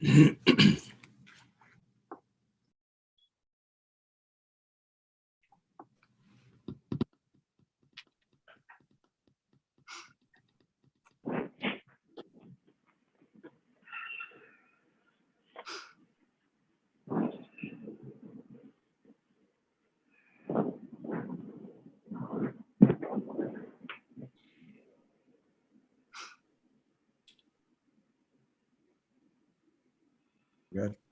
Good.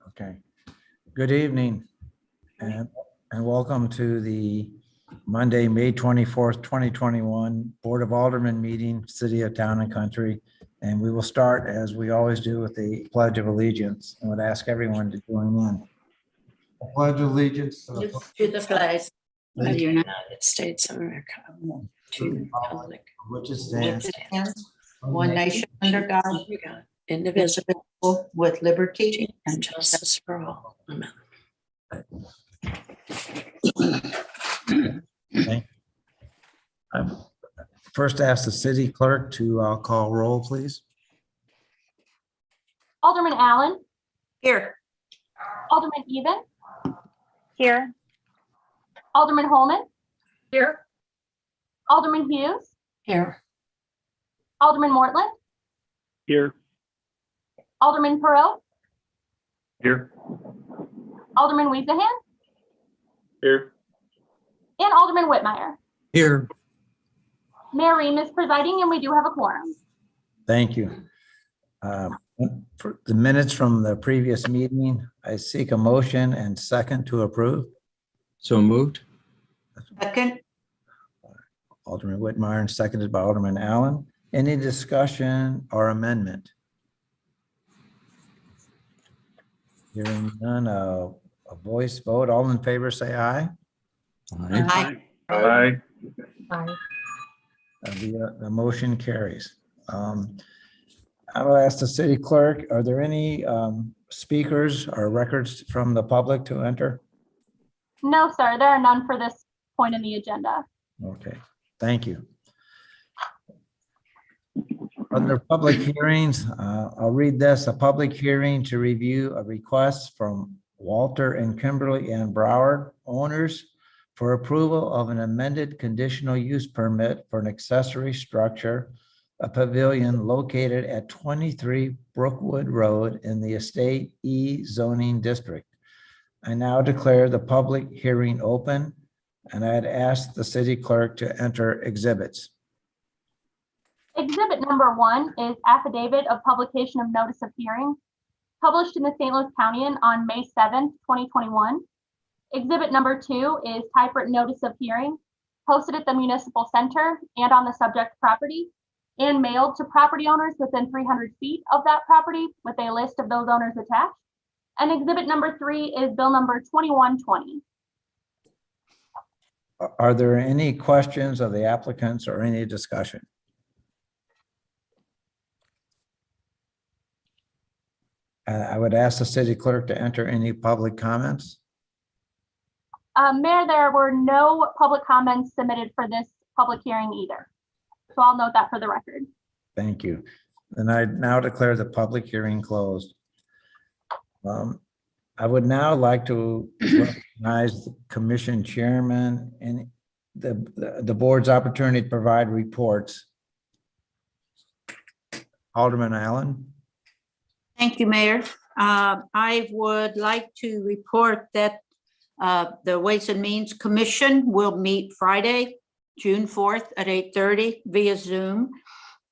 Okay. Good evening and welcome to the Monday, May 24th, 2021 Board of Aldermen meeting, City of Town and Country. And we will start as we always do with the Pledge of Allegiance and would ask everyone to join in. I pledge allegiance to the flag of the United States of America, to the republic which is which stands one nation under God, indivisible, with liberty and justice for all. Amen. Okay. First ask the city clerk to call roll, please. Alderman Allen. Here. Alderman Even. Here. Alderman Holman. Here. Alderman Hughes. Here. Alderman Mortland. Here. Alderman Perot. Here. Alderman Weezahan. Here. And Alderman Whitmire. Here. Mayor Ream is presiding and we do have a quorum. Thank you. For the minutes from the previous meeting, I seek a motion and second to approve. So moved. Second. Alderman Whitmire and seconded by Alderman Allen. Any discussion or amendment? Hearing none, a voice vote. All in favor, say aye. Aye. Aye. The motion carries. I will ask the city clerk, are there any speakers or records from the public to enter? No, sir, there are none for this point in the agenda. Okay, thank you. Under public hearings, I'll read this. A public hearing to review a request from Walter and Kimberly and Broward owners for approval of an amended conditional use permit for an accessory structure, a pavilion located at 23 Brookwood Road in the Estate E zoning district. I now declare the public hearing open, and I'd ask the city clerk to enter exhibits. Exhibit number 1 is affidavit of publication of notice of hearing, published in the St. Louis County on May 7th, 2021. Exhibit number 2 is typewritten notice of hearing, posted at the municipal center and on the subject property, and mailed to property owners within 300 feet of that property with a list of those owners attached. And exhibit number 3 is bill number 2120. Are there any questions of the applicants or any discussion? I would ask the city clerk to enter any public comments. Mayor, there were no public comments submitted for this public hearing either. So I'll note that for the record. Thank you. And I now declare the public hearing closed. I would now like to recognize the commission chairman and the board's opportunity to provide reports. Alderman Allen. Thank you, Mayor. I would like to report that the Ways and Means Commission will meet Friday, June 4th at 8:30 via Zoom.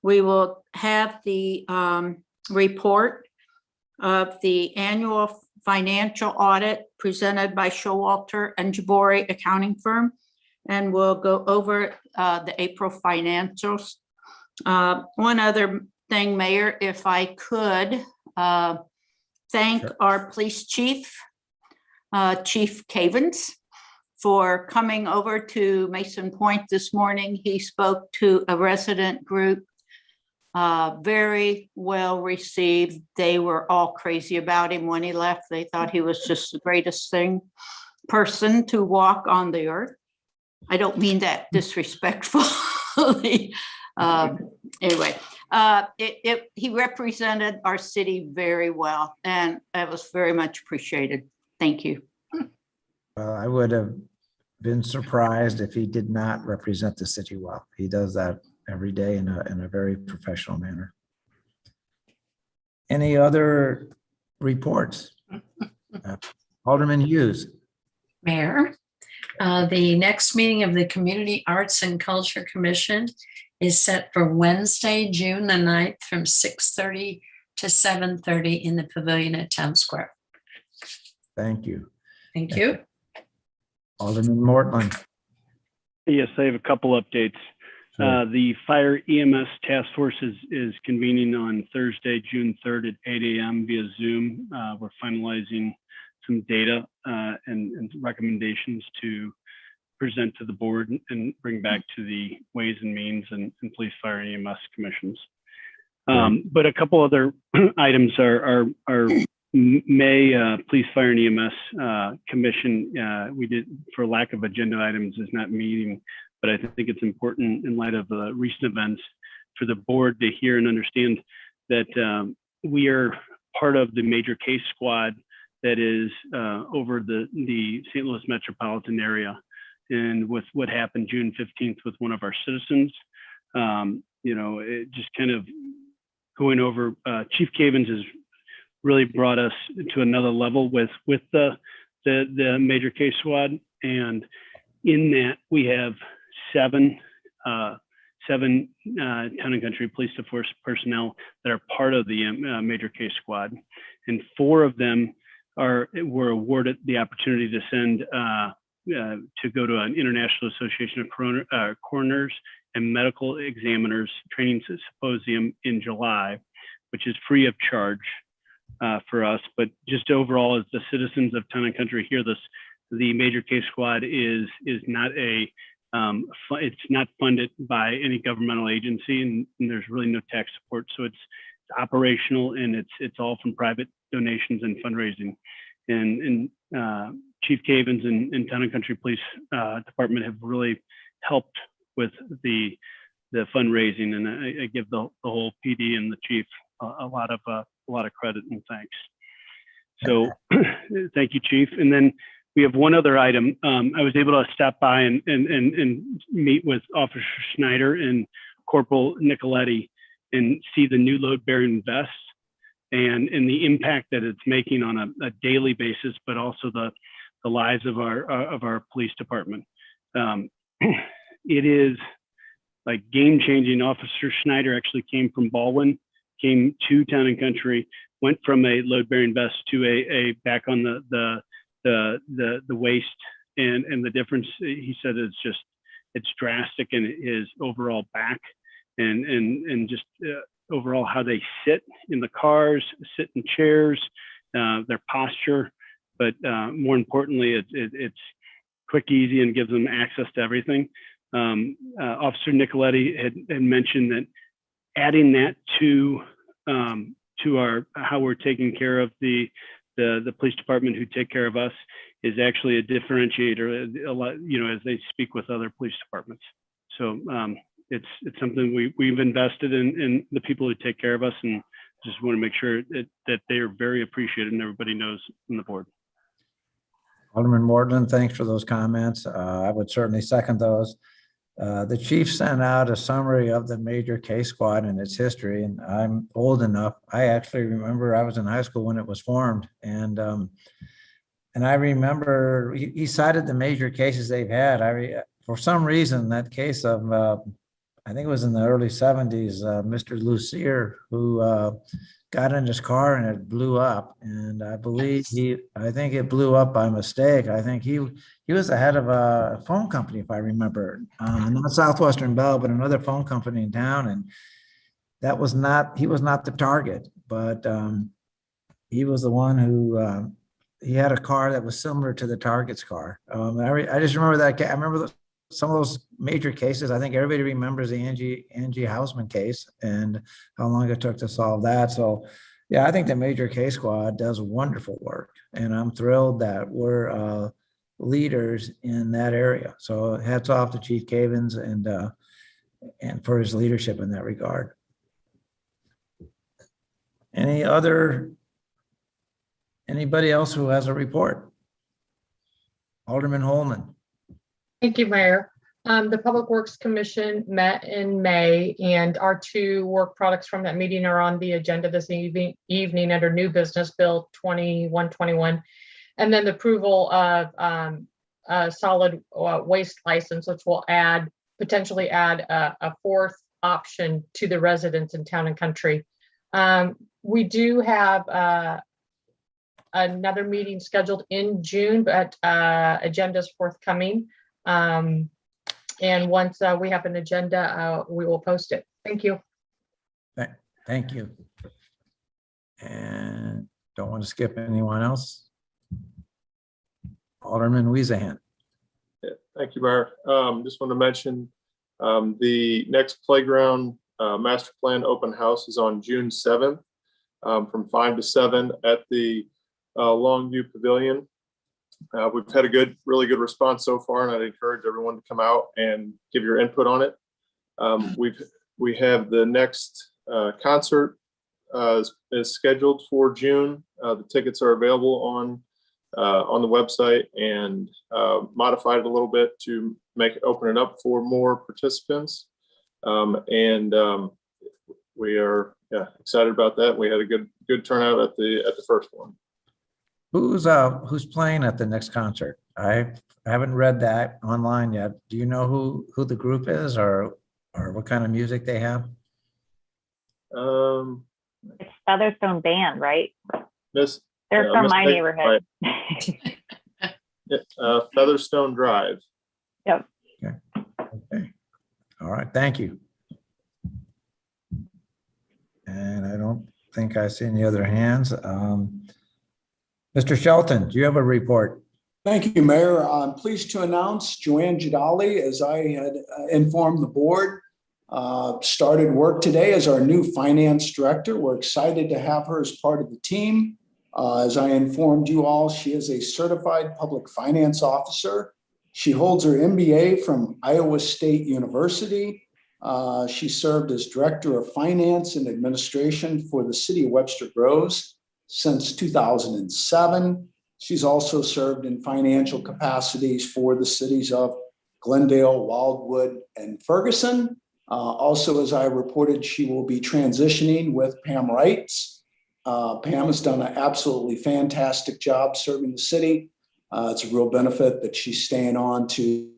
We will have the report of the annual financial audit presented by Showalter and Jabori accounting firm, and we'll go over the April financials. One other thing, Mayor, if I could thank our police chief, Chief Cavens, for coming over to Mason Point this morning. He spoke to a resident group, very well received. They were all crazy about him when he left. They thought he was just the greatest person to walk on the earth. I don't mean that disrespectfully. Anyway, He represented our city very well, and it was very much appreciated. Thank you. I would have been surprised if he did not represent the city well. He does that every day in a very professional manner. Any other reports? Alderman Hughes. Mayor, the next meeting of the Community Arts and Culture Commission is set for Wednesday, June the 9th from 6:30 to 7:30 in the pavilion at Town Square. Thank you. Thank you. Alderman Mortland. Yes, I have a couple updates. The Fire EMS Task Force is convening on Thursday, June 3rd at 8 a.m. via Zoom. We're finalizing some data and recommendations to present to the board and bring back to the Ways and Means and Police, Fire, and EMS commissions. But a couple other items are May Police, Fire, and EMS Commission. We did, for lack of agenda items, is not meeting, but I think it's important in light of recent events for the board to hear and understand that we are part of the major case squad that is over the St. Louis metropolitan area. And with what happened June 15th with one of our citizens, it just kind of going over, Chief Cavens has really brought us to another level with the major case squad. And in that we have seven Town and Country Police Force personnel that are part of the major case squad. And 4 of them were awarded the opportunity to send to go to an International Association of Coroners and Medical Examiners training symposium in July, which is free of charge for us. But just overall, as the citizens of Town and Country hear this, the major case squad is not it's not funded by any governmental agency, and there's really no tax support. So it's operational, and it's all from private donations and fundraising. And Chief Cavens and Town and Country Police Department have really helped with the fundraising, and I give the whole PD and the chief a lot of credit and thanks. So thank you, Chief. And then we have one other item. I was able to stop by and meet with Officer Schneider and Corporal Nicoletti and see the new load-bearing vests and the impact that it's making on a daily basis, but also the lives of our police department. It is like game-changing. Officer Schneider actually came from Baldwin, came to Town and Country, went from a load-bearing vest to a back on the waist, and the difference, he said, is just, it's drastic in his overall back and just overall how they sit in the cars, sit in chairs, their posture, but more importantly, it's quick, easy, and gives them access to everything. Officer Nicoletti had mentioned that adding that to our how we're taking care of the police department who take care of us is actually a differentiator a lot, as they speak with other police departments. So it's something we've invested in the people who take care of us, and just want to make sure that they are very appreciated and everybody knows on the board. Alderman Mortland, thanks for those comments. I would certainly second those. The chief sent out a summary of the major case squad and its history, and I'm old enough. I actually remember I was in high school when it was formed, and I remember he cited the major cases they've had. For some reason, that case of I think it was in the early 70s, Mr. Lucier, who got in his car and it blew up, and I believe I think it blew up by mistake. I think he was the head of a phone company, if I remember, not Southwestern Bell, but another phone company in town, and he was not the target, but he was the one who he had a car that was similar to the target's car. I just remember that. I remember some of those major cases. I think everybody remembers the Angie Hausman case and how long it took to solve that. So yeah, I think the major case squad does wonderful work, and I'm thrilled that we're leaders in that area. So hats off to Chief Cavens and for his leadership in that regard. Anybody else who has a report? Alderman Holman. Thank you, Mayor. The Public Works Commission met in May, and our two work products from that meeting are on the agenda this evening under New Business Bill 2121, and then the approval of a solid waste license, which will potentially add a fourth option to the residents in Town and Country. We do have another meeting scheduled in June, but agenda is forthcoming. And once we have an agenda, we will post it. Thank you. Thank you. And don't want to skip anyone else. Alderman Weezahan. Yeah, thank you, Mayor. Just want to mention the next playground master plan open house is on June 7th from 5 to 7 at the Longview Pavilion. We've had a really good response so far, and I'd encourage everyone to come out and give your input on it. We have the next concert is scheduled for June. The tickets are available on the website, and modified it a little bit to open it up for more participants. We are excited about that. We had a good turnout at the first one. Who's playing at the next concert? I haven't read that online yet. Do you know who the group is, or what kind of music they have? It's Featherstone Band, right? They're from Miss my neighborhood. Featherstone Drive. Yep. Okay. All right. Thank you. And I don't think I see any other hands. Mr. Shelton, do you have a report? Thank you, Mayor. I'm pleased to announce Joanne Jadali, as I had informed the board, started work today as our new finance director. We're excited to have her as part of the team. As I informed you all, she is a certified public finance officer. She holds her MBA from Iowa State University. She served as director of finance and administration for the city of Webster Groves since 2007. She's also served in financial capacities for the cities of Glendale, Wildwood, and Ferguson. Also, as I reported, she will be transitioning with Pam Wrights. Pam has done an absolutely fantastic job serving the city. It's a real benefit that she's staying on to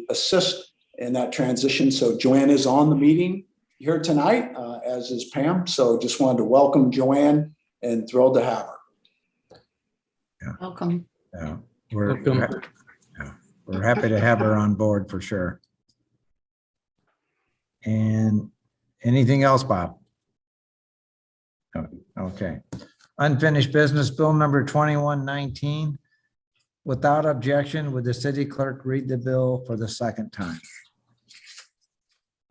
assist in that transition. So Joanne is on the meeting here tonight, as is Pam. So just wanted to welcome Joanne and thrilled to have her. Yeah. Welcome. Yeah, we're happy to have her on board for sure. And anything else, Bob? Okay. Unfinished business, bill number 2119. Without objection, would the city clerk read the bill for the second time?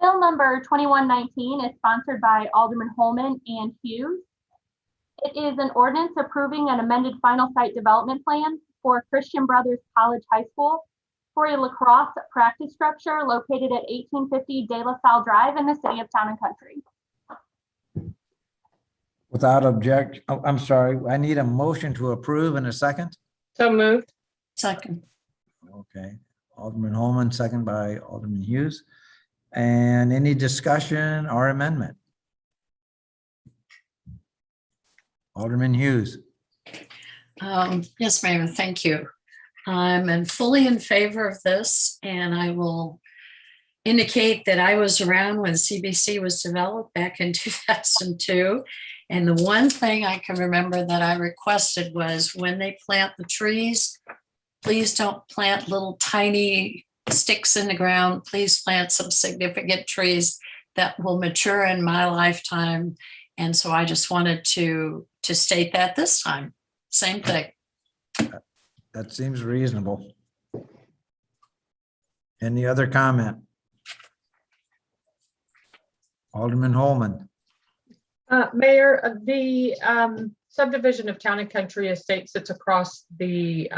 Bill number 2119 is sponsored by Alderman Holman and Hughes. It is an ordinance approving an amended final site development plan for Christian Brothers College High School for a lacrosse practice structure located at 1850 De La Salle Drive in the city of Town and Country. Without objection, I'm sorry, I need a motion to approve in a second. So moved. Second. Okay, Alderman Holman, second by Alderman Hughes. And any discussion or amendment? Alderman Hughes. Yes, Mayor, thank you. I'm fully in favor of this, and I will indicate that I was around when CBC was developed back in 2002. And the one thing I can remember that I requested was when they plant the trees, please don't plant little tiny sticks in the ground. Please plant some significant trees that will mature in my lifetime. And so I just wanted to state that this time. Same thing. That seems reasonable. Any other comment? Alderman Holman. Mayor, the subdivision of Town and Country Estate sits across the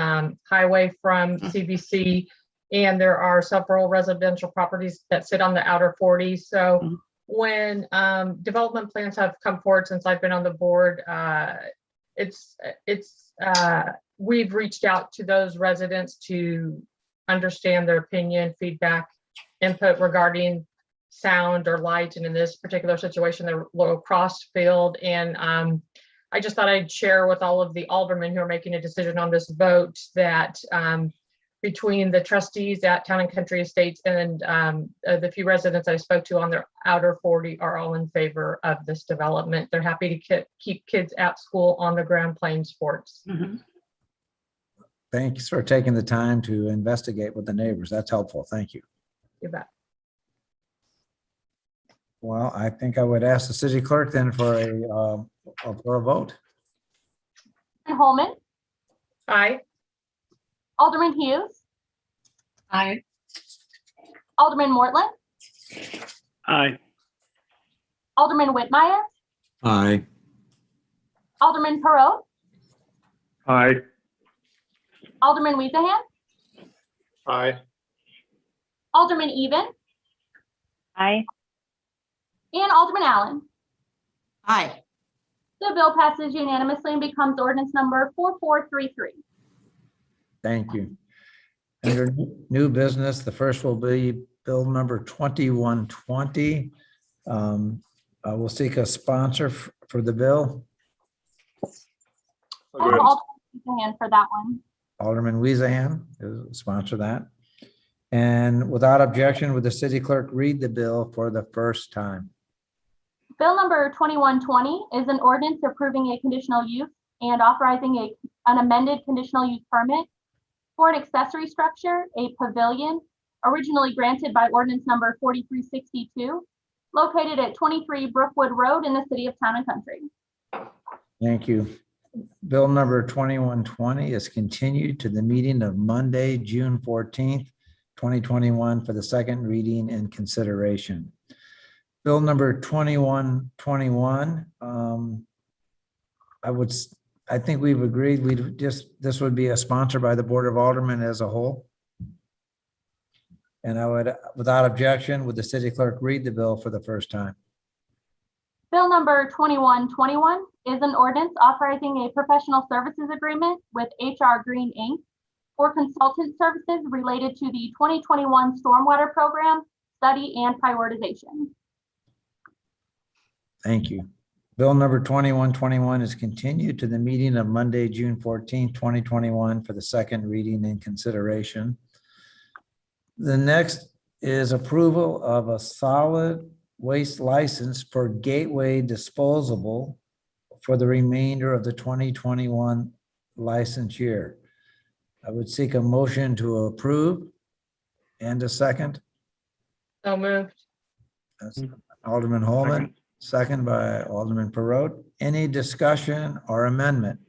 highway from CBC, and there are several residential properties that sit on the outer 40. So when development plans have come forward since I've been on the board, we've reached out to those residents to understand their opinion, feedback, input regarding sound or light, and in this particular situation, the low cross field. And I just thought I'd share with all of the aldermen who are making a decision on this vote that between the trustees at Town and Country Estates and the few residents I spoke to on their outer 40 are all in favor of this development. They're happy to keep kids at school on the ground playing sports. Thanks for taking the time to investigate with the neighbors. That's helpful. Thank you. You bet. Well, I think I would ask the city clerk then for a vote. Holman, Aye. Alderman Hughes, Aye. Alderman Mortland, Aye. Alderman Whitmire, Aye. Alderman Perot, Aye. Alderman Weezahan, Aye. Alderman Even, Aye. and Alderman Allen. Aye. The bill passes unanimously and becomes ordinance number 4433. Thank you. Under new business, the first will be bill number 2120. I will seek a sponsor for the bill. I'll I go have ahead. Alderman Weezahan for that one. Alderman Weezahan is sponsor that. And without objection, would the city clerk read the bill for the first time? Bill number 2120 is an ordinance approving a conditional use and authorizing an amended conditional use permit for an accessory structure, a pavilion, originally granted by ordinance number 4362, located at 23 Brookwood Road in the city of Town and Country. Thank you. Bill number 2120 is continued to the meeting of Monday, June 14th, 2021 for the second reading and consideration. Bill number 2121, I think we've agreed this would be a sponsor by the Board of Aldermen as a whole. And I would, without objection, would the city clerk read the bill for the first time? Bill number 2121 is an ordinance authorizing a professional services agreement with HR Green Inc. for consultant services related to the 2021 Stormwater Program study and prioritization. Thank you. Bill number 2121 is continued to the meeting of Monday, June 14th, 2021 for the second reading and consideration. The next is approval of a solid waste license for Gateway Disposable for the remainder of the 2021 license year. I would seek a motion to approve and a second. So moved. That's Alderman Holman, second by Alderman Perot. Any discussion or amendment?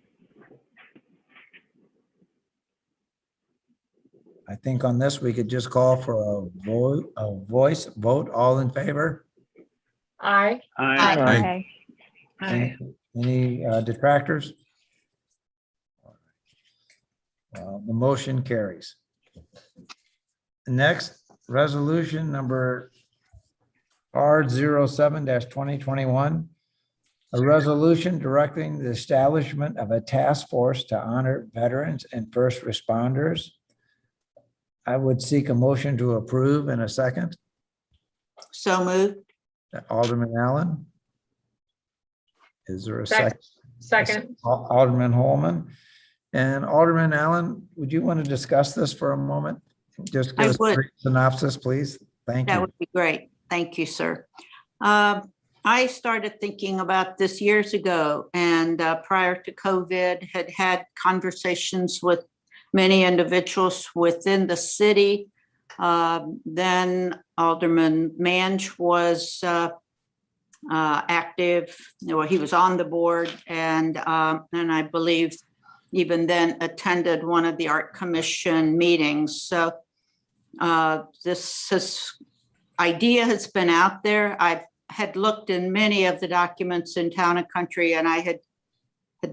I think on this, we could just call for a voice vote. All in favor? Aye. Aye. Aye. Any detractors? The motion carries. Next, resolution number R07-2021. A resolution directing the establishment of a task force to honor veterans and first responders. I would seek a motion to approve in a second. So moved. Alderman Allen. Is there a second? Second. Alderman Holman. And Alderman Allen, would you want to discuss this for a moment? Just I give us a would. brief synopsis, please. Thank That you. would be great. Thank you, sir. I started thinking about this years ago, and prior to COVID, had conversations with many individuals within the city. Then Alderman Manch was active, or he was on the board, and I believe even then attended one of the Art Commission meetings. So this idea has been out there. I had looked in many of the documents in Town and Country, and I had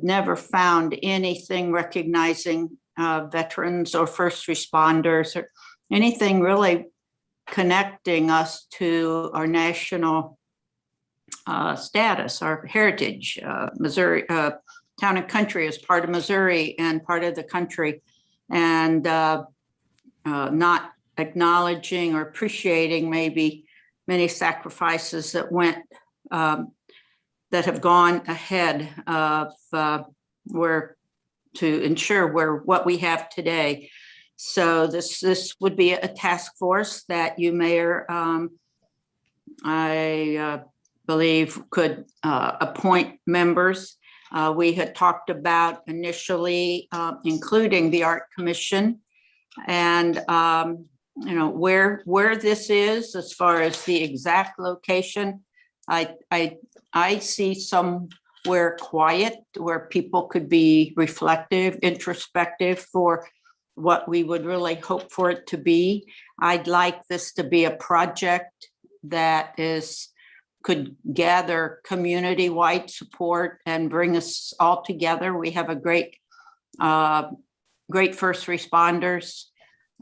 never found anything recognizing veterans or first responders or anything really connecting us to our national status, our heritage. Missouri, Town and Country is part of Missouri and part of the country. And not acknowledging or appreciating maybe many sacrifices that went, that have gone ahead of where to ensure what we have today. So this would be a task force that you, Mayor, I believe could appoint members. We had talked about initially including the Art Commission and you know where this is as far as the exact location. I see somewhere quiet where people could be reflective, introspective for what we would really hope for it to be. I'd like this to be a project that could gather community-wide support and bring us all together. We have a great first responders.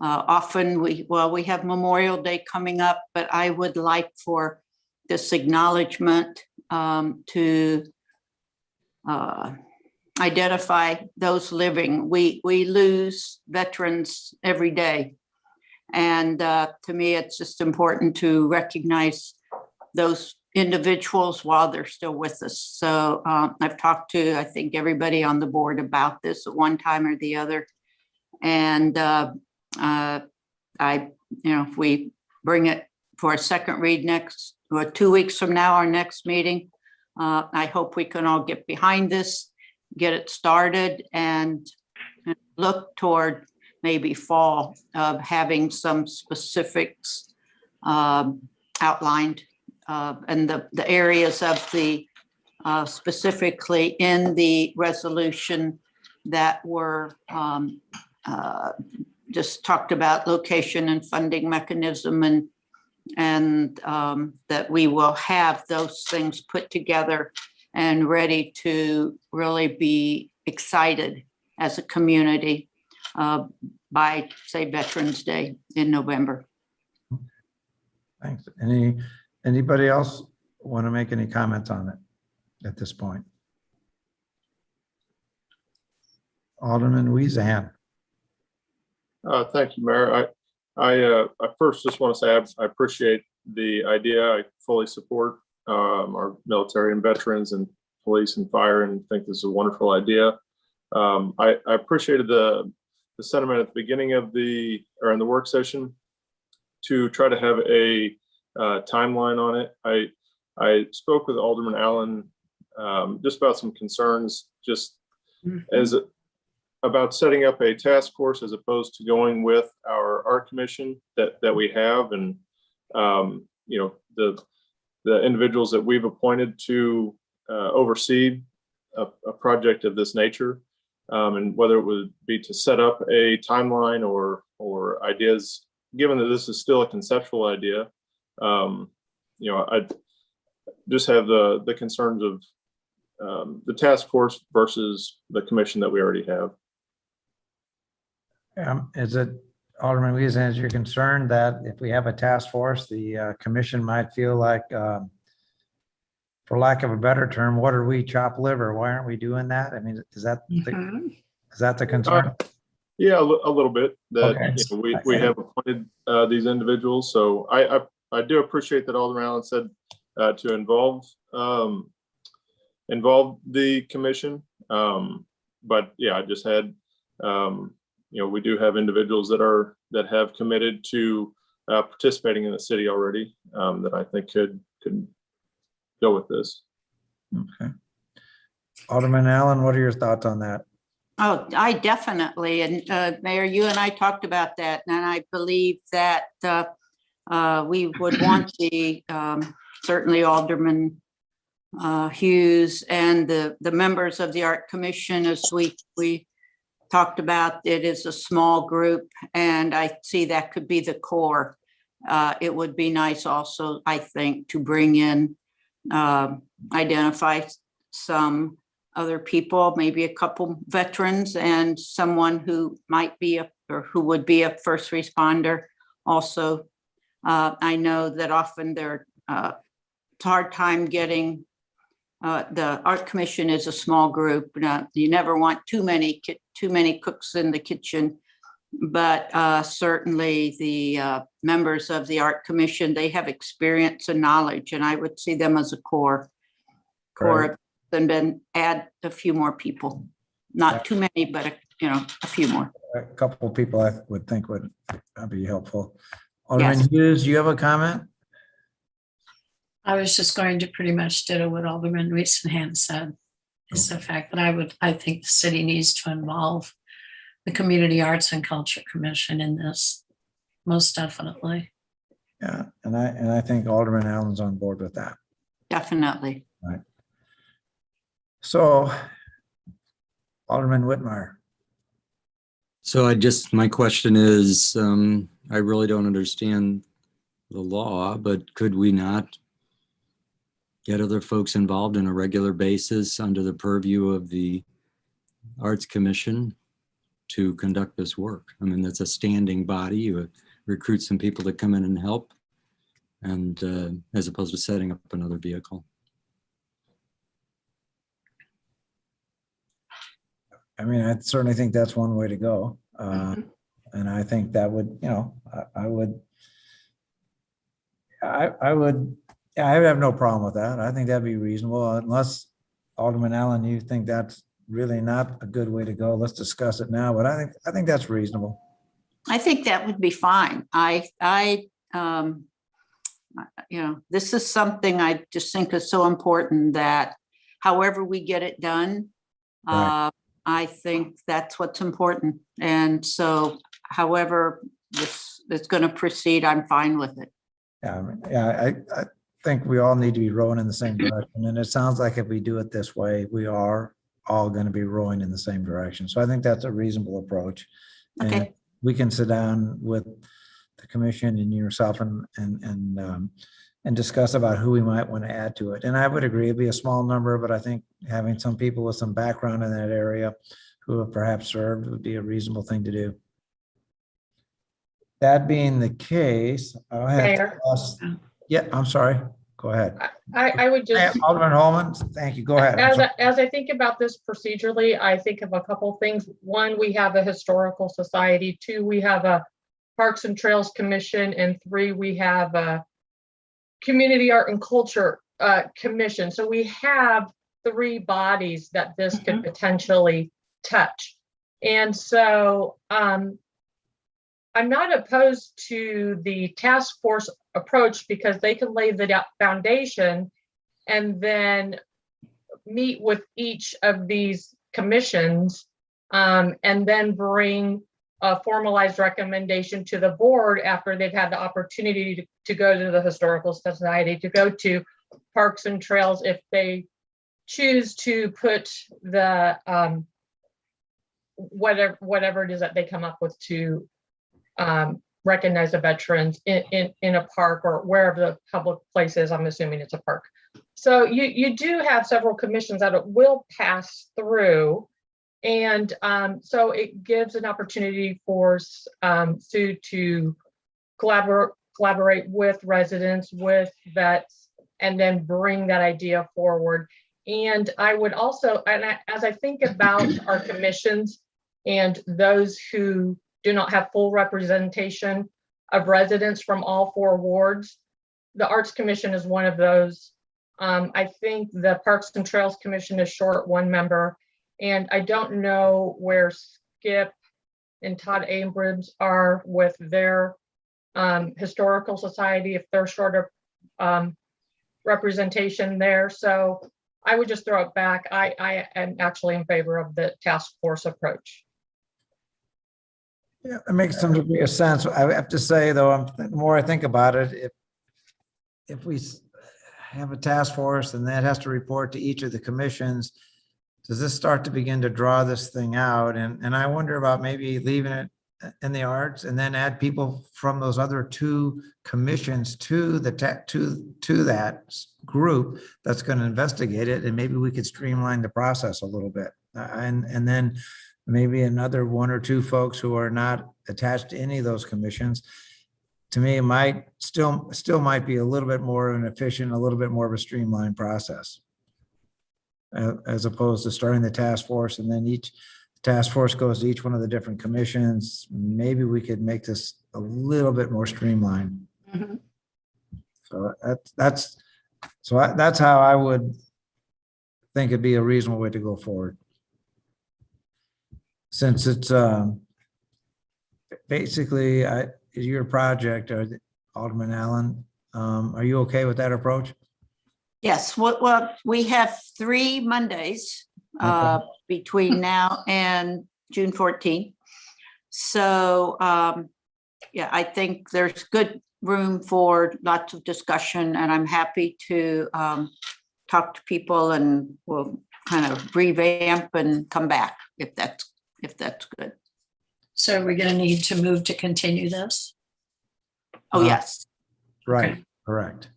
Often we have Memorial Day coming up, but I would like for this acknowledgement to identify those living. We lose veterans every day. And to me, it's just important to recognize those individuals while they're still with us. So I've talked to, I think, everybody on the board about this at one time or the other. And if we bring it for a second read next, or 2 weeks from now, our next meeting, I hope we can all get behind this, get it started, and look toward maybe fall of having some specifics outlined and the areas of the specifically in the resolution that were just talked about location and funding mechanism, and that we will have those things put together and ready to really be excited as a community by, say, Veterans Day in November. Thanks. Anybody else want to make any comments on it at this point? Alderman Weezahan. Thank you, Mayor. I first just want to say I appreciate the idea. I fully support our military and veterans and police and fire, and think this is a wonderful idea. I appreciated the sentiment at the beginning of in the work session to try to have a timeline on it. I spoke with Alderman Allen just about some concerns, just about setting up a task force as opposed to going with our art commission that we have, and the individuals that we've appointed to oversee a project of this nature, and whether it would be to set up a timeline or ideas, given that this is still a conceptual idea. I just have the concerns of the task force versus the commission that we already have. Is it, Alderman Weezahan, is your concern that if we have a task force, the commission might feel like, for lack of a better term, what are we, chop liver? Why aren't we doing that? I mean, is that the concern? Yeah, a little bit. That Okay. we have appointed these individuals, so I do appreciate that Alderman Allen said to involve the commission, but yeah, I just had we do have individuals that have committed to participating in the city already, that I think could go with this. Okay. Alderman Allen, what are your thoughts on that? Oh, I definitely, and Mayor, you and I talked about that, and I believe that we would want the certainly Alderman Hughes and the members of the Art Commission, as we talked about. It is a small group, and I see that could be the core. It would be nice also, I think, to bring in, identify some other people, maybe a couple veterans and someone who might be or who would be a first responder also. I know that often there are hard time getting, the art commission is a small group. You never want too many cooks in the kitchen. But certainly the members of the art commission, they have experience and knowledge, and I would see them as a core. And then add a few more people, not too many, but a few more. A couple of people I would think would be helpful. Alderman Hughes, you have a comment? I was just going to pretty much ditto what Alderman Weissenhand said. Is the fact that I think the city needs to involve the Community Arts and Culture Commission in this, most definitely. Yeah, and I think Alderman Allen's on board with that. Definitely. Right. So, Alderman Whitmire. So my question is, I really don't understand the law, but could we not get other folks involved on a regular basis under the purview of the Arts Commission to conduct this work? I mean, that's a standing body. You recruit some people to come in and help, and as opposed to setting up another vehicle. I mean, I certainly think that's one way to go. And I think that would, I would have no problem with that. I think that'd be reasonable, unless Alderman Allen, you think that's really not a good way to go. Let's discuss it now, but I think that's reasonable. I think that would be fine. This is something I just think is so important that however we get it done, Right. I think that's what's important. And so however this is going to proceed, I'm fine with it. I think we all need to be rowing in the same direction. And it sounds like if we do it this way, we are all going to be rowing in the same direction. So I think that's a reasonable approach. Okay. And we can sit down with the commission and yourself and discuss about who we might want to add to it. And I would agree it'd be a small number, but I think having some people with some background in that area who have perhaps served would be a reasonable thing to do. That being the case, I'll have Mayor? Yeah, I'm sorry. Go ahead. I would just. Alderman Holman, thank you. Go ahead. As I think about this procedurally, I think of a couple things. One, we have a historical society. Two, we have a Parks and Trails Commission. And three, we have a Community Art and Culture Commission. So we have three bodies that this could potentially touch. And so I'm not opposed to the task force approach because they can lay the foundation and then meet with each of these commissions and then bring a formalized recommendation to the board after they've had the opportunity to go to the Historical Society, to go to Parks and Trails if they choose to put the whatever it is that they come up with to recognize the veterans in a park or wherever the public place is. I'm assuming it's a park. So you do have several commissions that it will pass through. And so it gives an opportunity for Sue to collaborate with residents, with vets, and then bring that idea forward. And I would also, as I think about our commissions and those who do not have full representation of residents from all four wards, the Arts Commission is one of those. I think the Parks and Trails Commission is short one member, and I don't know where Skip and Todd Abrams are with their Historical Society, if they're short of representation there. So I would just throw it back. I am actually in favor of the task force approach. Yeah, it makes some degree of sense. I have to say, though, the more I think about it, if we have a task force and that has to report to each of the commissions, does this start to begin to draw this thing out? And I wonder about maybe leaving it in the arts and then add people from those other two commissions to that group that's going to investigate it, and maybe we could streamline the process a little bit, and then maybe another one or two folks who are not attached to any of those commissions to me, might still might be a little bit more of an efficient, a little bit more of a streamlined process. As opposed to starting the task force and then each task force goes to each one of the different commissions. Maybe we could make this a little bit more streamlined. Mhm. So that's how I would think it'd be a reasonable way to go forward. Since it's basically your project, Alderman Allen, are you okay with that approach? Yes, well, we have 3 Mondays between now and June 14th. So, yeah, I think there's good room for lots of discussion, and I'm happy to talk to people, and we'll kind of revamp and come back if that's good. So we're going to need to move to continue this. Oh, yes, Right, Okay. correct.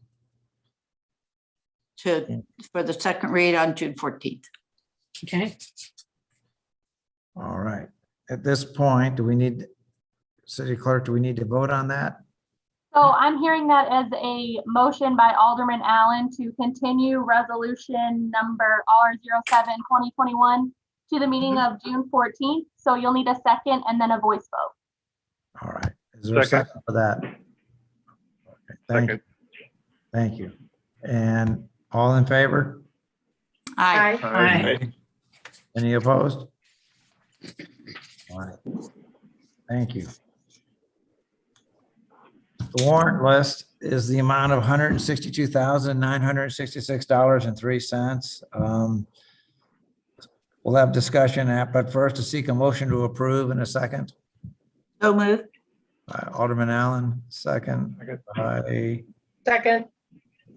for the second read on June 14th. Okay. All right. At this point, City Clerk, do we need to vote on that? So I'm hearing that as a motion by Alderman Allen to continue resolution number R07-2021 to the meeting of June 14th. So you'll need a second and then a voice vote. All right. Is there a Second. second for that? Okay, thank you. Thank you. And all in favor? Aye. Aye. Any opposed? All right. Thank you. The warrant list is the amount of $162,966.03. We'll have discussion, but first to seek a motion to approve in a second. So moved. Alderman Allen, second. By Second.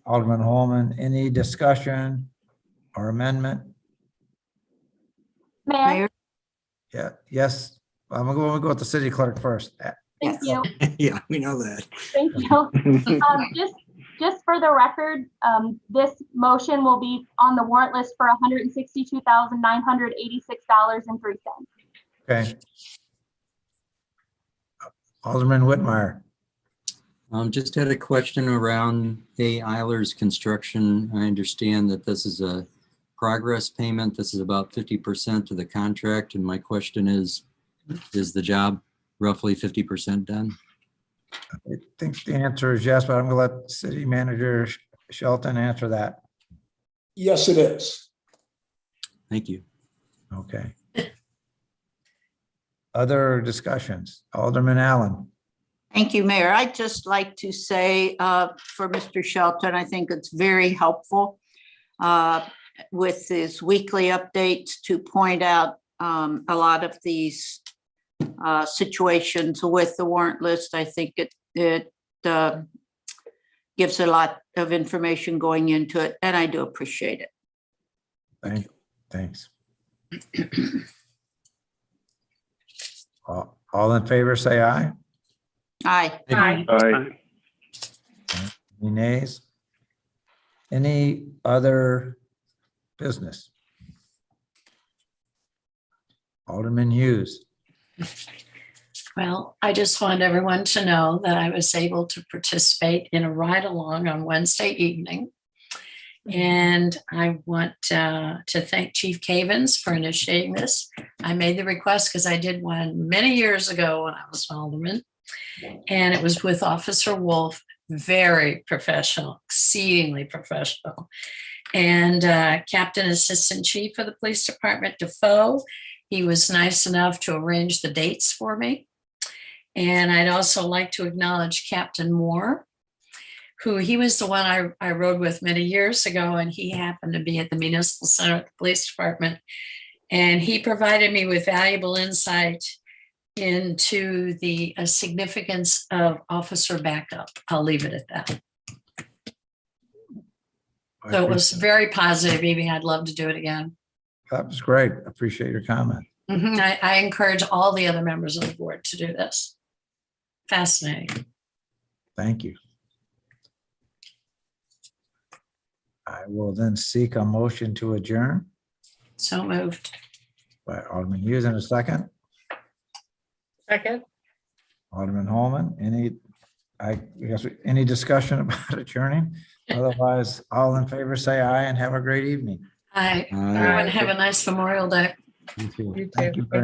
Alderman Holman. Any discussion or amendment? Mayor, Mayor? Yeah, yes. I'm gonna go with the city clerk first. thank you. Yeah, we know that. Thank you. Just for the record, this motion will be on the warrant list for $162,986.03. Okay. Alderman Whitmire. Just had a question around A. Eiler's construction. I understand that this is a progress payment. This is about 50% of the contract. And my question is the job roughly 50% done? I think the answer is yes, but I'm gonna let City Manager Shelton answer that. Yes, it is. Thank you. Okay. Other discussions? Alderman Allen. Thank you, Mayor. I'd just like to say for Mr. Shelton, I think it's very helpful with his weekly updates to point out a lot of these situations with the warrant list. I think it gives a lot of information going into it, and I do appreciate it. Thanks. All in favor, say aye. Aye. Aye. Aye. Any nays? Any other business? Alderman Hughes. Well, I just want everyone to know that I was able to participate in a ride along on Wednesday evening. And I want to thank Chief Cavens for initiating this. I made the request because I did one many years ago when I was an alderman. And it was with Officer Wolf, very professional, exceedingly professional. And Captain Assistant Chief of the Police Department, Defoe, he was nice enough to arrange the dates for me. And I'd also like to acknowledge Captain Moore, who he was the one I rode with many years ago, and he happened to be at the Municipal Center at the Police Department. And he provided me with valuable insight into the significance of officer backup. I'll leave it at that. So it was very positive evening. I'd love to do it again. That was great. Appreciate your comment. I encourage all the other members of the board to do this. Fascinating. Thank you. I will then seek a motion to adjourn So moved. by Alderman Hughes in a second. Second. Alderman Holman, any I guess, any discussion about adjourning? Otherwise, all in favor, say aye and have a great evening. Hi, Aye. everyone have a nice Memorial Day. You too. You Thank too. you very